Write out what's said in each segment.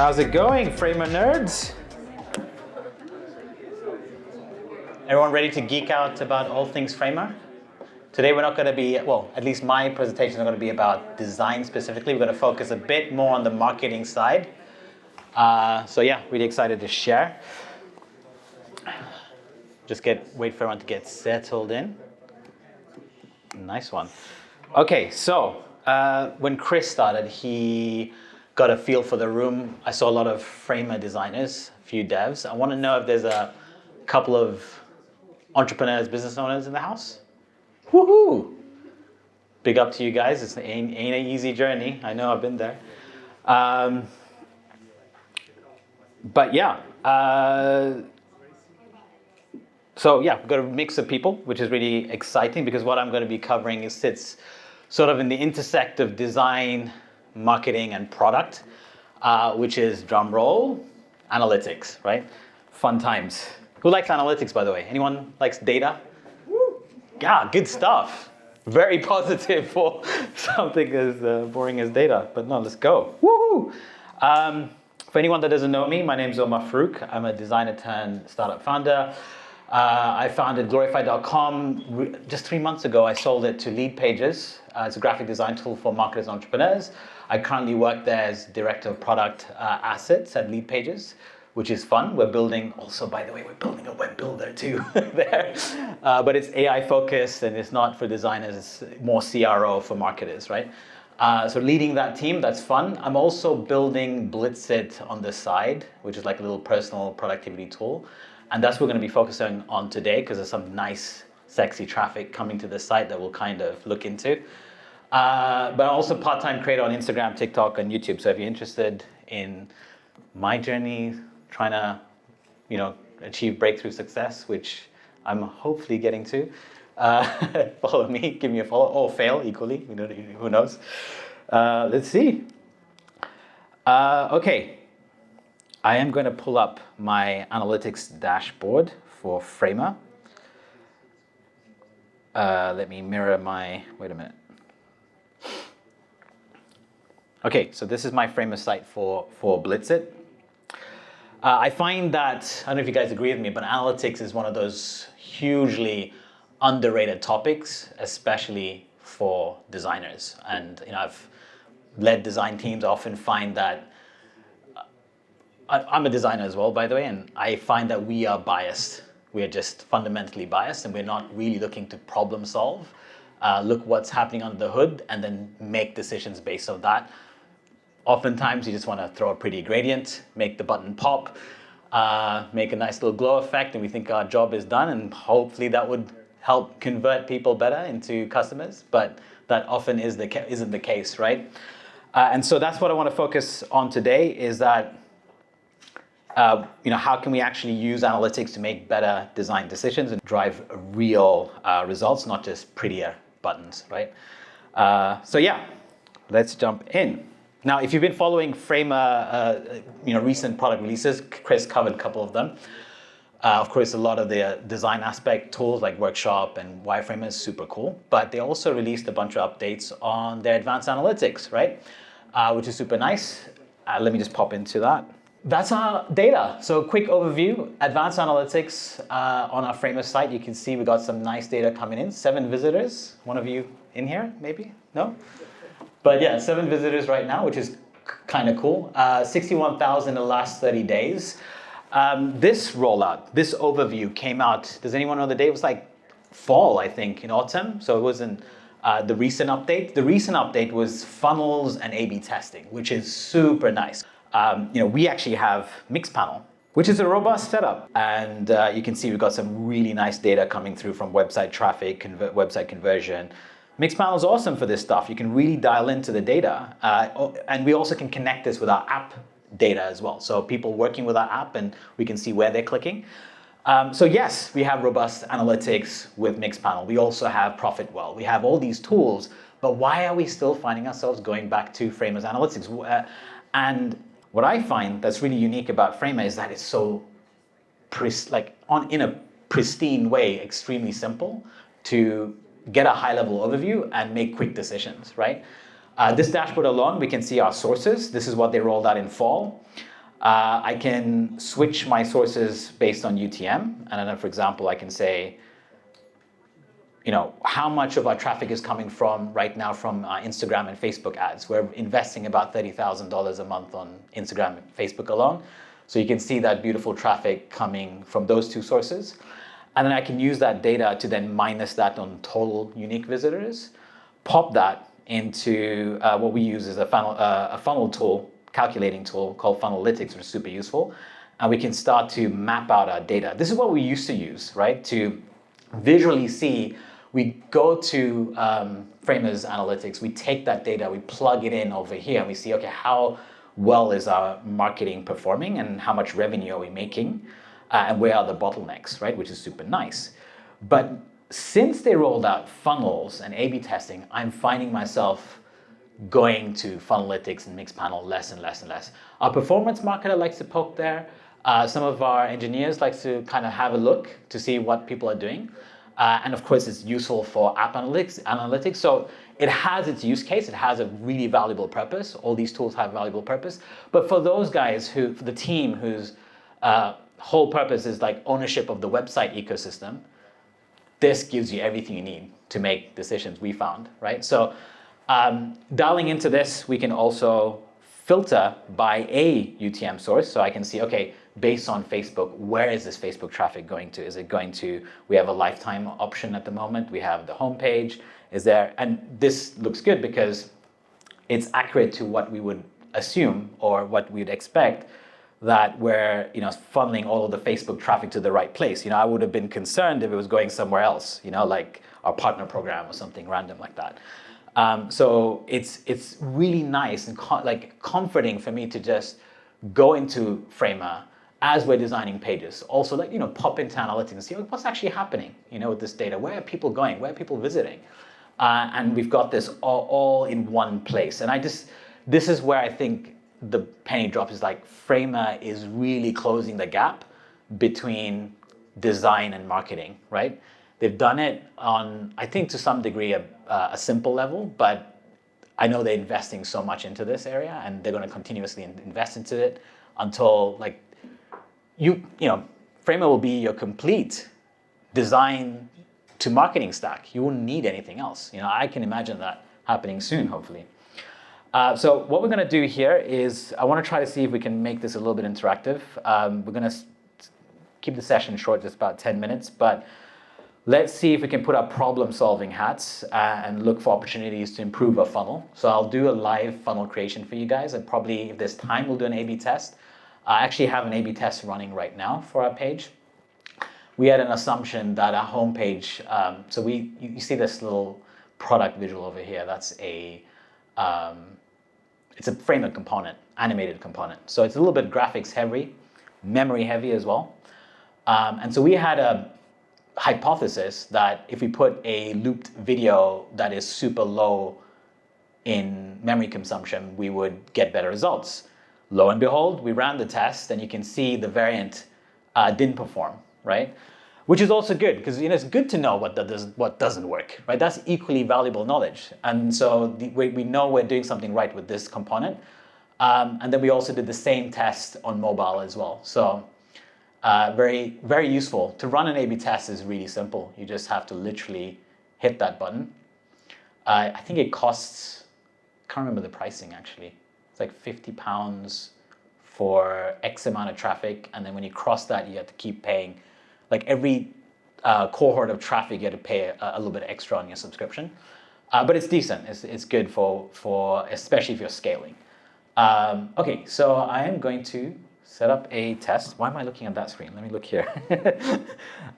How's it going, Framer nerds? Everyone ready to geek out about all things Framer? Today we're not going to be, well, at least my presentation is not going to be about design specifically. We're going to focus a bit more on the marketing side. So yeah, really excited to share. Just wait for everyone to get settled in. Nice one. Okay, so when Chris started, he got a feel for the room. I saw a lot of Framer designers, a few devs. I want to know if there's a couple of entrepreneurs, business owners in the house. Woohoo! Big up to you guys. It ain't an easy journey. I know, I've been there. But yeah. So yeah, we've got a mix of people, which is really exciting because what I'm going to be covering sits sort of in the intersect of design, marketing, and product, which is, drum roll, analytics, right? Fun times. Who likes analytics, by the way? Anyone likes data? Woo. Yeah, good stuff. Very positive for something as boring as data, but no, let's go. Woohoo! For anyone that doesn't know me, my name is Omar Farouk. I'm a designer turned startup founder. I founded Glorify.com just 3 months ago. I sold it to Lead Pages. It's a graphic design tool for marketers and entrepreneurs. I currently work there as director of product assets at Lead Pages, which is fun. We're building, also by the way, we're building a web builder too there. But it's AI focused and it's not for designers, it's more CRO for marketers, right? So leading that team, that's fun. I'm also building Blitzit on the side, which is like a little personal productivity tool. And that's what we're going to be focusing on today because there's some nice, sexy traffic coming to the site that we'll kind of look into. But I'm also part-time creator on Instagram, TikTok, and YouTube. So if you're interested in my journey, trying to, achieve breakthrough success, which I'm hopefully getting to, follow me, give me a follow, or fail equally. Who knows? Let's see. Okay. I am going to pull up my analytics dashboard for Framer. Let me mirror wait a minute. Okay, so this is my Framer site for Blitzit. I find that, I don't know if you guys agree with me, but analytics is one of those hugely underrated topics, especially for designers. And I've led design teams. I often find that I'm a designer as well, by the way, and I find that we are biased. We are just fundamentally biased, and we're not really looking to problem solve, look what's happening under the hood, and then make decisions based on that. Oftentimes, you just want to throw a pretty gradient, make the button pop, make a nice little glow effect, and we think our job is done, and hopefully that would help convert people better into customers, but that often isn't the case, right? And so that's what I want to focus on today is that how can we actually use analytics to make better design decisions and drive real results, not just prettier buttons, right? So yeah, let's jump in. Now, if you've been following Framer, recent product releases, Chris covered a couple of them. Of course, a lot of the design aspect tools like Workshop and Wireframer is super cool, but they also released a bunch of updates on their advanced analytics, right? Which is super nice. Let me just pop into that. That's our data. So quick overview, advanced analytics on our Framer site. You can see we got some nice data coming in. 7 visitors. One of you in here, maybe? No? But yeah, 7 visitors right now, which is kind of cool. 61,000 in the last 30 days. This rollout, this overview came out, does anyone know the date? It was like fall, I think, in autumn. So it wasn't the recent update. The recent update was funnels and A/B testing, which is super nice. We actually have Mixpanel, which is a robust setup. And you can see we've got some really nice data coming through from website traffic, website conversion. Mixpanel is awesome for this stuff. You can really dial into the data. And we also can connect this with our app data as well. So people working with our app and we can see where they're clicking. So yes, we have robust analytics with Mixpanel. We also have Profitwell. We have all these tools, but why are we still finding ourselves going back to Framer's analytics? And what I find that's really unique about Framer is that it's so, in a pristine way, extremely simple to get a high-level overview and make quick decisions, right? This dashboard alone, we can see our sources. This is what they rolled out in fall. I can switch my sources based on UTM. And then, for example, I can say, how much of our traffic is coming from right now from Instagram and Facebook ads. We're investing about $30,000 a month on Instagram and Facebook alone. So you can see that beautiful traffic coming from those two sources. And then I can use that data to then minus that on total unique visitors, pop that into what we use is a funnel tool, calculating tool called Funnelytics, which is super useful. And we can start to map out our data. This is what we used to use, right? To visually see, we go to Framer's Analytics, we take that data, we plug it in over here, and we see, okay, how well is our marketing performing and how much revenue are we making and where are the bottlenecks, right? Which is super nice. But since they rolled out funnels and A/B testing, I'm finding myself going to Funnelytics and Mixpanel less and less and less. Our performance marketer likes to poke there. Some of our engineers like to kind of have a look to see what people are doing. And of course, it's useful for app analytics. So it has its use case. It has a really valuable purpose. All these tools have valuable purpose. But for those guys for the team whose whole purpose is like ownership of the website ecosystem, this gives you everything you need to make decisions, we found, right? So dialing into this, we can also filter by a UTM source. So I can see, okay, based on Facebook, where is this Facebook traffic going to? Is it going to, we have a lifetime option at the moment. We have the homepage. Is there, and this looks good because it's accurate to what we would assume or what we'd expect, that we're funneling all of the Facebook traffic to the right place. I would have been concerned if it was going somewhere else, like our partner program or something random like that. So it's really nice and comforting for me to just go into Framer as we're designing pages. Also, pop into analytics and see what's actually happening, with this data. Where are people going? Where are people visiting? And we've got this all in one place. And this is where I think the penny drops, is like Framer is really closing the gap between design and marketing, right? They've done it on, I think to some degree, a simple level, but I know they're investing so much into this area and they're going to continuously invest into it until Framer will be your complete design to marketing stack. You won't need anything else. I can imagine that happening soon, hopefully. So what we're going to do here is I want to try to see if we can make this a little bit interactive. We're going to keep the session short, just about 10 minutes, but let's see if we can put our problem-solving hats and look for opportunities to improve our funnel. So I'll do a live funnel creation for you guys, and probably if there's time, we'll do an A/B test. I actually have an A/B test running right now for our page. We had an assumption that our homepage, so you see this little product visual over here. That's it's a Framer component, animated component. So it's a little bit graphics heavy, memory heavy as well. And so we had a hypothesis that if we put a looped video that is super low in memory consumption, we would get better results. Lo and behold, we ran the test and you can see the variant didn't perform, right? Which is also good because it's good to know what doesn't work, right? That's equally valuable knowledge. And so we know we're doing something right with this component. And then we also did the same test on mobile as well. So very, very useful. To run an A/B test is really simple. You just have to literally hit that button. I think it costs, I can't remember the pricing actually. It's like £50 for X amount of traffic. And then when you cross that, you have to keep paying. Like every cohort of traffic, you have to pay a little bit extra on your subscription. But it's decent. It's good for especially if you're scaling. Okay, so I am going to set up a test. Why am I looking at that screen? Let me look here.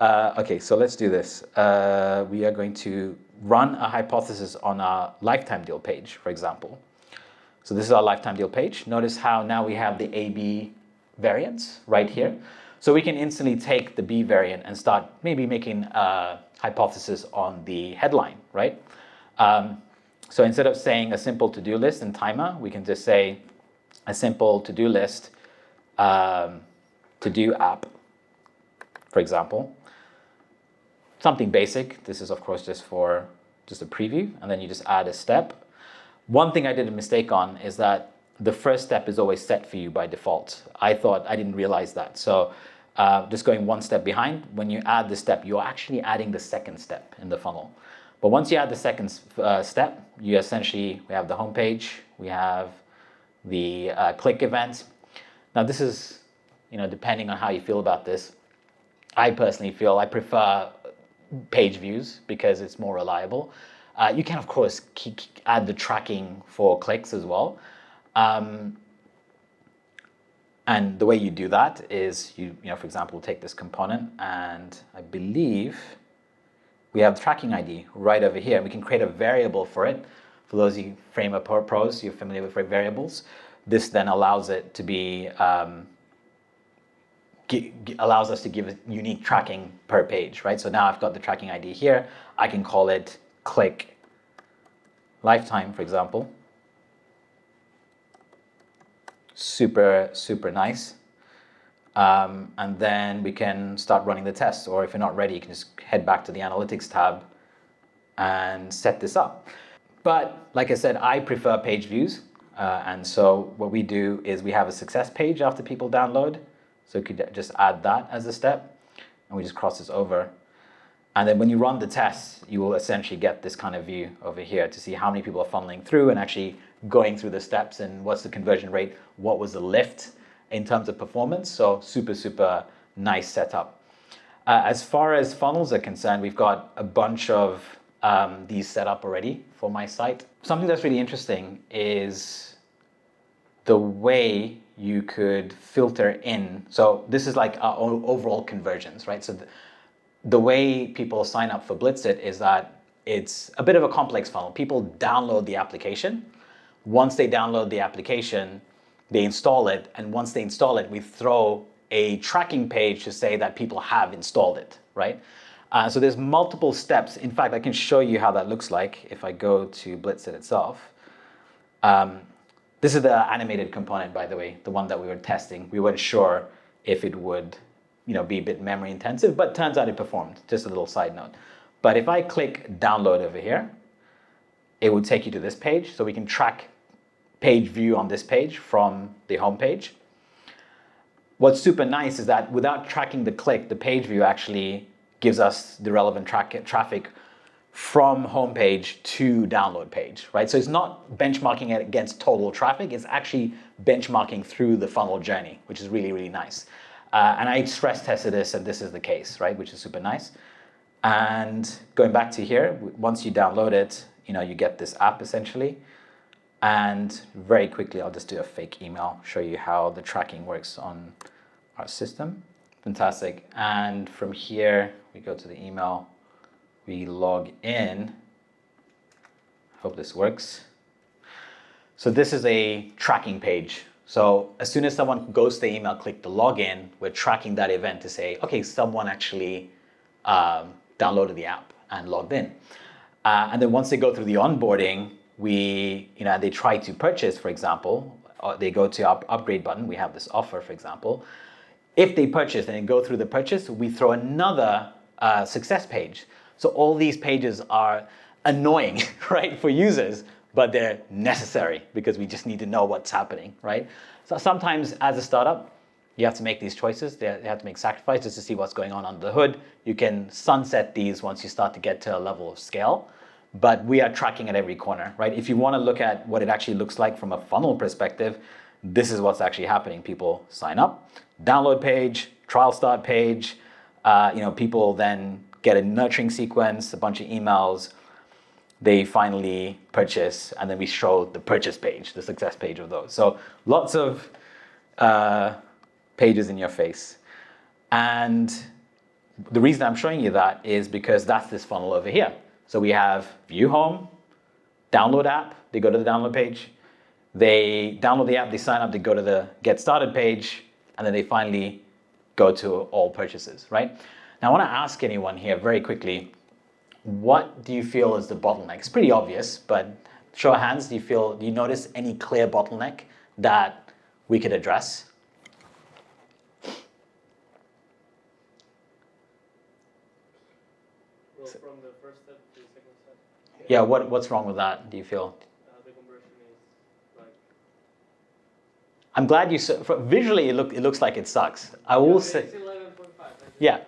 Okay, so let's do this. We are going to run a hypothesis on our lifetime deal page, for example. So this is our lifetime deal page. Notice how now we have the A/B variants right here. So we can instantly take the B variant and start maybe making a hypothesis on the headline, right? So instead of saying a simple to-do list and timer, we can just say a simple to-do list, to-do app, for example. Something basic. This is, of course, just a preview, and then you just add a step. One thing I did a mistake on is that the first step is always set for you by default. I didn't realize that. So just going one step behind, when you add the step, you're actually adding the second step in the funnel. But once you add the second step, we have the home page, we have the click event. Now this is, depending on how you feel about this, I personally feel I prefer page views because it's more reliable. You can, of course, add the tracking for clicks as well. And the way you do that is for example, take this component, and I believe we have the tracking ID right over here. We can create a variable for it. For those of you Framer pros, you're familiar with variables. This then allows it to be, allows us to give it unique tracking per page, right? So now I've got the tracking ID here. I can call it click lifetime, for example. Super, super nice. And then we can start running the test, or if you're not ready, you can just head back to the analytics tab and set this up. But like I said, I prefer page views. And so what we do is we have a success page after people download. So you could just add that as a step, and we just cross this over. And then when you run the test, you will essentially get this kind of view over here to see how many people are funneling through and actually going through the steps, and what's the conversion rate, what was the lift in terms of performance. So super, super nice setup. As far as funnels are concerned, we've got a bunch of these set up already for my site. Something that's really interesting is the way you could filter in. So this is like our overall conversions, right? So the way people sign up for Blitzit is that it's a bit of a complex funnel. People download the application. Once they download the application, they install it. And once they install it, we throw a tracking page to say that people have installed it, right? So there's multiple steps. In fact, I can show you how that looks like if I go to Blitzit itself. This is the animated component, by the way, the one that we were testing. We weren't sure if it would be a bit memory intensive, but turns out it performed. Just a little side note. But if I click download over here, it would take you to this page. So we can track page view on this page from the home page. What's super nice is that without tracking the click, the page view actually gives us the relevant traffic from homepage to download page, right? So it's not benchmarking it against total traffic, it's actually benchmarking through the funnel journey, which is really, really nice. And I stress tested this, and this is the case, right? Which is super nice. And going back to here, once you download it, you get this app essentially. And very quickly, I'll just do a fake email, show you how the tracking works on our system. Fantastic. And from here, we go to the email, we log in. Hope this works. So this is a tracking page. So as soon as someone goes to the email, click the login, we're tracking that event to say, okay, someone actually downloaded the app and logged in. And then once they go through the onboarding, they try to purchase, for example, or they go to our upgrade button. We have this offer, for example. If they purchase and go through the purchase, we throw another success page. So all these pages are annoying, right, for users, but they're necessary because we just need to know what's happening, right? So sometimes as a startup, you have to make these choices. You have to make sacrifices to see what's going on under the hood. You can sunset these once you start to get to a level of scale, but we are tracking at every corner, right? If you want to look at what it actually looks like from a funnel perspective, this is what's actually happening. People sign up, download page, trial start page, people then get a nurturing sequence, a bunch of emails, they finally purchase, and then we show the purchase page, the success page of those. So lots of pages in your face. And the reason I'm showing you that is because that's this funnel over here. So we have view home, download app, they go to the download page, they download the app, they sign up, they go to the get started page, and then they finally go to all purchases, right? Now I want to ask anyone here very quickly, what do you feel is the bottleneck? It's pretty obvious, but show of hands, do you notice any clear bottleneck that we could address? Well, from the first step to the second step. Yeah, what's wrong with that, do you feel? The conversion is like I'm glad you saw, visually it looks like it sucks. I will say, It's 11.5. yeah,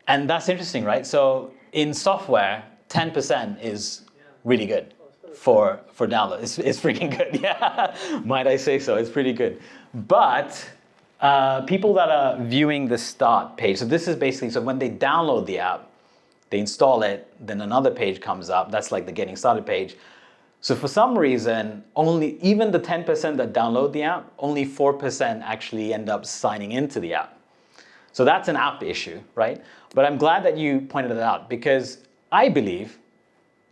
and that's interesting, right? So in software, 10% is really good for download. It's freaking good, yeah. Might I say so? It's pretty good. But people that are viewing the start page, so this is basically, so when they download the app, they install it, then another page comes up. That's like the getting started page. So for some reason, even the 10% that download the app, only 4% actually end up signing into the app. So that's an app issue, right? But I'm glad that you pointed it out, because I believe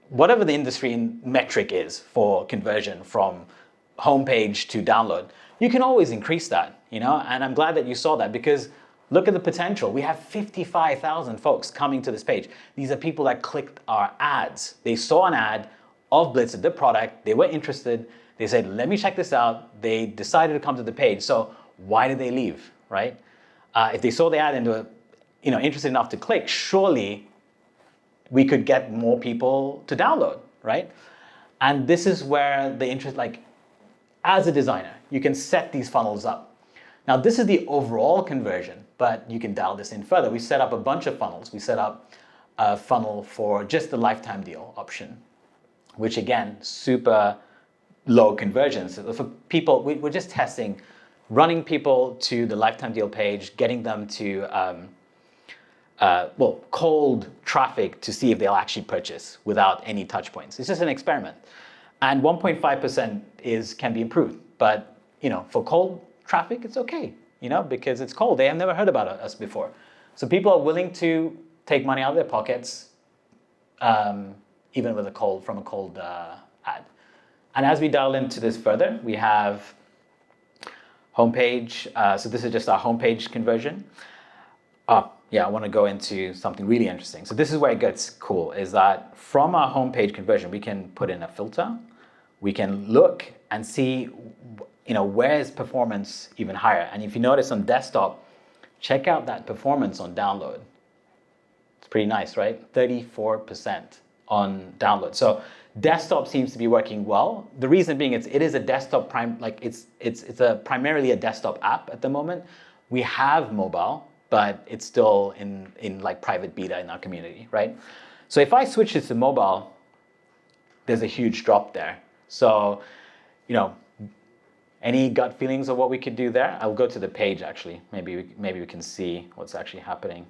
whatever the industry metric is for conversion from homepage to download, you can always increase that, And I'm glad that you saw that, because look at the potential. We have 55,000 folks coming to this page. These are people that clicked our ads. They saw an ad of Blitz, the product. They were interested. They said, let me check this out. They decided to come to the page. So why did they leave, right? If they saw the ad and were interested enough to click, surely we could get more people to download, right? And this is where the interest, as a designer, you can set these funnels up. Now, this is the overall conversion, but you can dial this in further. We set up a bunch of funnels. We set up a funnel for just the lifetime deal option, which again, super low conversions. So for people, we're just testing, running people to the lifetime deal page, getting them to, cold traffic to see if they'll actually purchase without any touch points. It's just an experiment. And 1.5% can be improved. But, for cold traffic, it's okay, because it's cold. They have never heard about us before. So people are willing to take money out of their pockets, even with from a cold ad. And as we dial into this further, we have homepage. So this is just our homepage conversion. I want to go into something really interesting. So this is where it gets cool, is that from our homepage conversion, we can put in a filter. We can look and see, where is performance even higher? And if you notice on desktop, check out that performance on download. It's pretty nice, right? 34% on download. So desktop seems to be working well. The reason being it is a desktop it's primarily a desktop app at the moment. We have mobile, but it's still in private beta in our community, right? So if I switch it to mobile, there's a huge drop there. So, any gut feelings of what we could do there? I'll go to the page actually. Maybe we can see what's actually happening.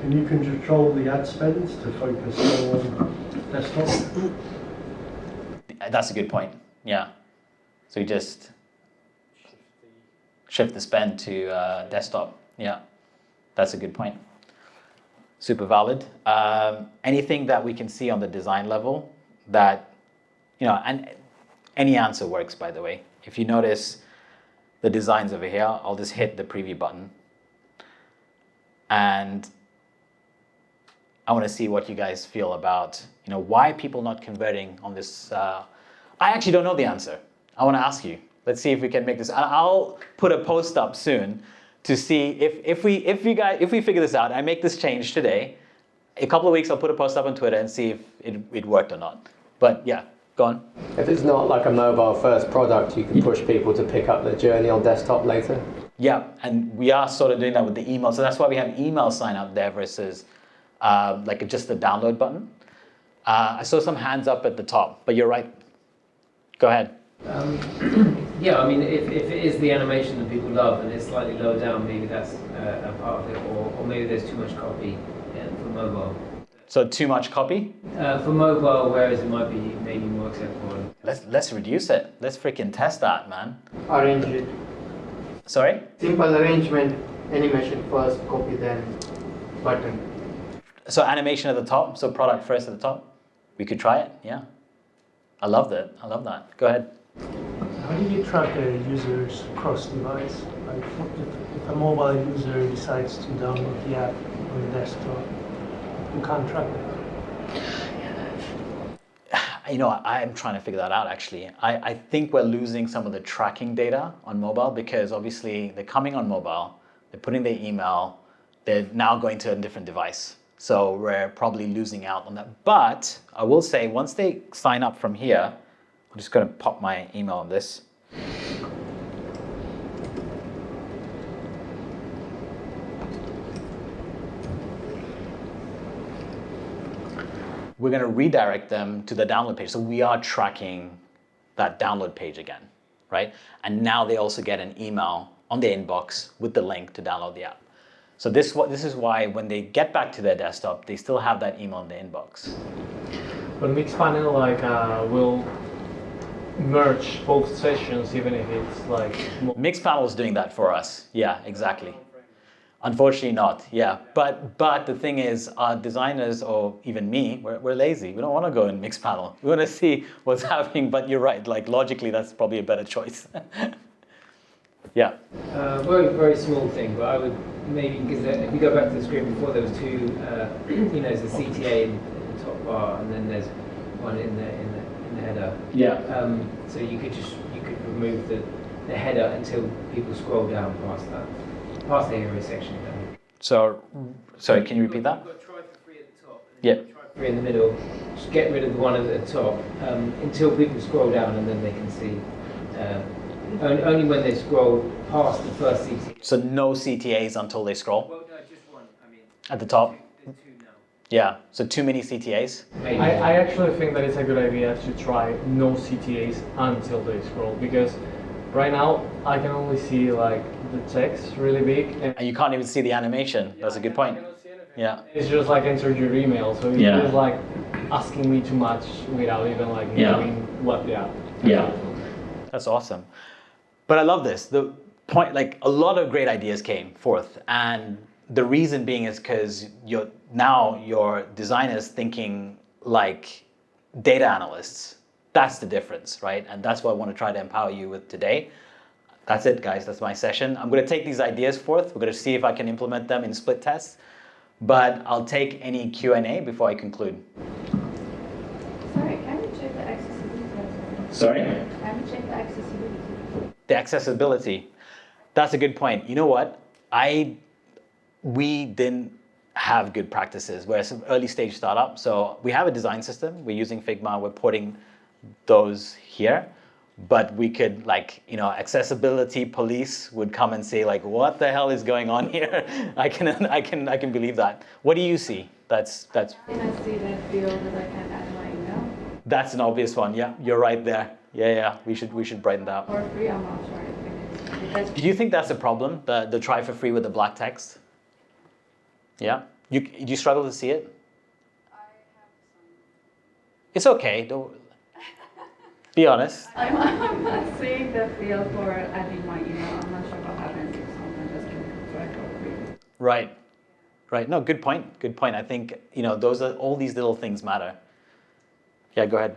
Can you control the ad spends to focus more on desktop? That's a good point. Yeah. So you just shift the spend to desktop. Yeah, that's a good point. Super valid. Anything that we can see on the design level that, and any answer works, by the way. If you notice the designs over here, I'll just hit the preview button. And I want to see what you guys feel about, why people not converting on this. I actually don't know the answer. I want to ask you. Let's see if we can make this. I'll put a post up soon to see if we figure this out. I make this change today. A couple of weeks, I'll put a post up on Twitter and see if it worked or not. But yeah, go on. If it's not like a mobile-first product, you can push people to pick up the journey on desktop later. Yeah, and we are sort of doing that with the email. So that's why we have email sign up there versus just the download button. I saw some hands up at the top, but you're right. Go ahead. Yeah, I mean, if it is the animation that people love and it's slightly lower down, maybe that's a part of it, or maybe there's too much copy for mobile. So too much copy? For mobile, whereas it might be maybe more acceptable. Let's reduce it. Let's freaking test that, man. Arrange it. Sorry? Simple arrangement, animation first, copy then button. So animation at the top, so product first at the top. We could try it, yeah. I love that. Go ahead. How do you track a user's cross-device? Like if a mobile user decides to download the app on the desktop, you can't track it. I'm trying to figure that out actually. I think we're losing some of the tracking data on mobile because obviously they're coming on mobile, they're putting their email, they're now going to a different device. So we're probably losing out on that. But I will say once they sign up from here, I'm just going to pop my email on this. we're going to redirect them to the download page. So we are tracking that download page again, right? And now they also get an email on their inbox with the link to download the app. So this is why when they get back to their desktop, they still have that email in their inbox. But Mixpanel will merge both sessions, even if it's like. Mixpanel is doing that for us. Yeah, exactly. Unfortunately not, yeah. But the thing is, our designers, or even me, we're lazy. We don't want to go in Mixpanel. We want to see what's happening, but you're right. Like logically, that's probably a better choice. Yeah. Very, very small thing, but I would maybe, because if we go back to the screen before, there was two, there's a CTA in the top bar, and then there's one in the header. Yeah. So you could remove the header until people scroll down past the hero section. So, sorry, can you repeat that? You've got try for free at the top, and Yeah. then try for free in the middle. Just get rid of the one at the top until people scroll down, and then they can see. Only when they scroll past the first CTA. So no CTAs until they scroll Well, no, just one. I mean, at the top? there's two now. Yeah, so too many CTAs? Maybe. I actually think that it's a good idea to try no CTAs until they scroll, because right now I can only see like the text really big, And you can't even see the animation. That's a good point. Yeah. it's just like enter your email, so it's Yeah. just like asking me too much without even like Yeah. knowing what the app. Yeah. That's awesome. But I love this. The point, like a lot of great ideas came forth, and the reason being is because your designers thinking like data analysts. That's the difference, right? And that's what I want to try to empower you with today. That's it, guys. That's my session. I'm going to take these ideas forth. We're going to see if I can implement them in split tests. But I'll take any Q&A before I conclude. Sorry, can you check the accessibility as well? Sorry? Can you check the accessibility? The accessibility. That's a good point. You know what? We didn't have good practices. We're an early stage startup, so we have a design system. We're using Figma. We're porting those here, but we could accessibility police would come and say like, what the hell is going on here? I can believe that. What do you see? That's. Can I see that field that I can add my email? That's an obvious one. Yeah, you're right there. Yeah. We should brighten that up. For free, I'm not sure if it is. Because Do you think that's a problem? The try for free with the black text? Yeah. Do you struggle to see it? I have some. It's okay. Don't be honest. I'm not seeing the field for adding my email. I'm not sure what happens if someone just can try for free. Right. No, good point. I think all these little things matter. Yeah, go ahead.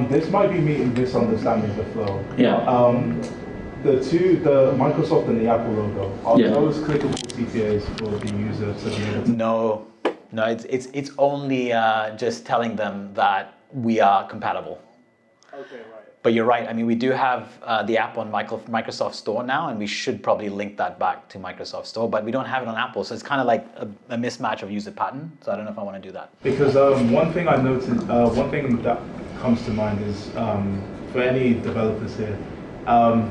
This might be me misunderstanding the flow. Yeah. The Microsoft and the Apple logo, are Yeah. those clickable CTAs for the user to be able to? No, it's only just telling them that we are compatible. Okay, right. But you're right. I mean, we do have the app on Microsoft Store now, and we should probably link that back to Microsoft Store, but we don't have it on Apple, so it's kind of like a mismatch of user pattern. So I don't know if I want to do that. Because one thing I noticed, one thing that comes to mind is for any developers here,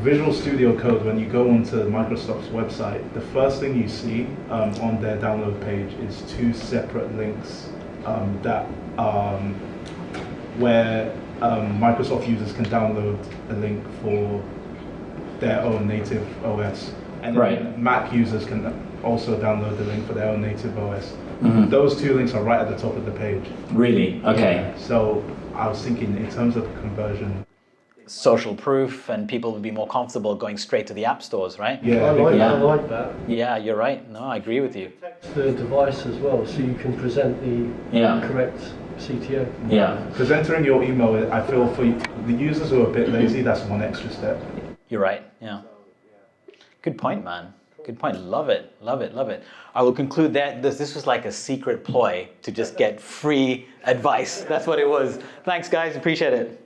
Visual Studio Code, when you go onto Microsoft's website, the first thing you see on their download page is two separate links where Microsoft users can download a link for their own native OS. And Right. Mac users can also download the link for their own native OS. Mhm. Those two links are right at the top of the page. Really? Okay. So I was thinking in terms of conversion. Social proof, and people would be more comfortable going straight to the app stores, right? Yeah, Yeah. I like that. Yeah, you're right. No, I agree with you. Text the device as well, so you can present the Yeah. correct CTO. Yeah. because entering your email, I feel for the users who are a bit lazy, that's one extra step. You're right. Yeah. Good point, man. Good point. Love it. I will conclude that this was like a secret ploy to just get free advice. That's what it was. Thanks, guys. Appreciate it.